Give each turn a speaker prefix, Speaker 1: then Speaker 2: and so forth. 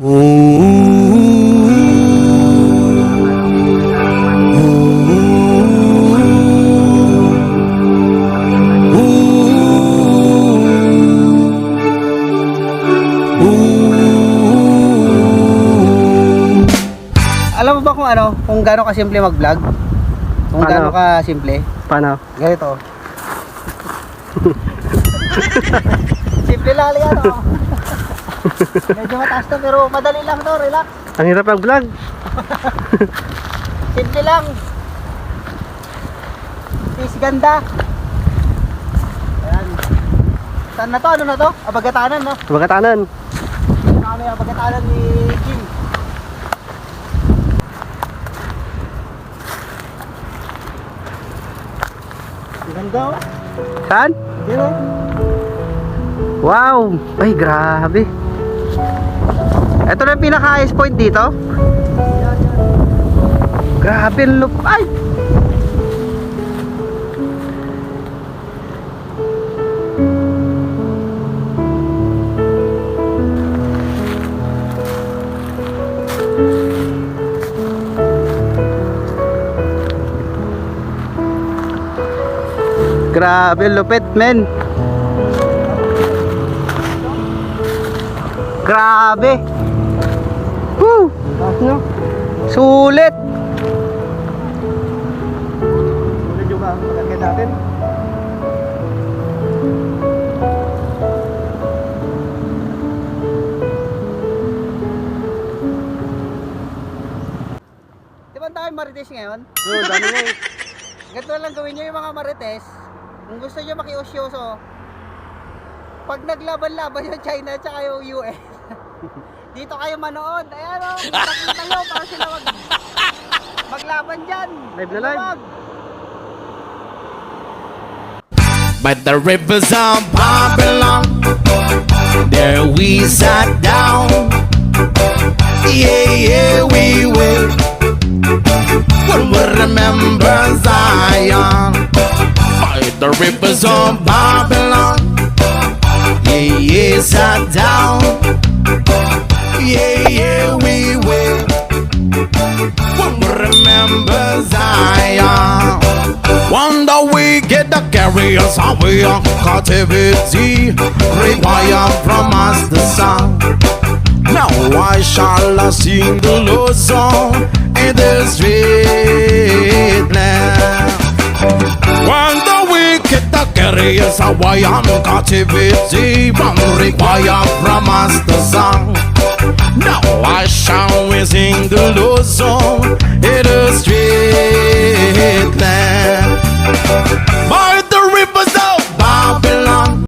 Speaker 1: Alam mo ba kung gaano ka simple mag-vlog? Kung gaano ka simple?
Speaker 2: Paano?
Speaker 1: Ganito. Simple lang yan, oh. Medyo mataas to pero madali lang to, relax.
Speaker 2: Ang hirap mag-vlog.
Speaker 1: Simple lang. Tis ganda. Ayan. Saan na to? Ano na to? Abagatanen, no?
Speaker 2: Abagatanen.
Speaker 1: Kami Abagatanen ni Jim. Ganda, oh.
Speaker 2: Saan?
Speaker 1: Yun, oh.
Speaker 2: Wow! Ay, grabe. Ito na yung pinaka-highest point dito. Grabe ang loop. Ay! Grabe ang lupit, men. Grabe. Woo! Sulit.
Speaker 1: Sulit yung pagkakit natin. Di ba tayo marites ngayon?
Speaker 2: Oo, dami nga eh.
Speaker 1: Ganito lang gawin nyo yung mga marites. Kung gusto nyo makiusyoso, pag naglaban-laban yung China at saka yung US, dito kayo manood. Ayan o, makikita nyo para sila maglaban dyan.
Speaker 2: Live na live.
Speaker 3: By the rivers of Babylon, there we sat down. Yeah, yeah, we will. When we remember Zion. By the rivers of Babylon, yeah, yeah, sat down. Yeah, yeah, we will. When we remember Zion. One day we get the carriers away on captivity, require from us the song. Now I shall sing the Lord's song in the street now. One day we get the carriers away on captivity, require from us the song. Now I shall sing the Lord's song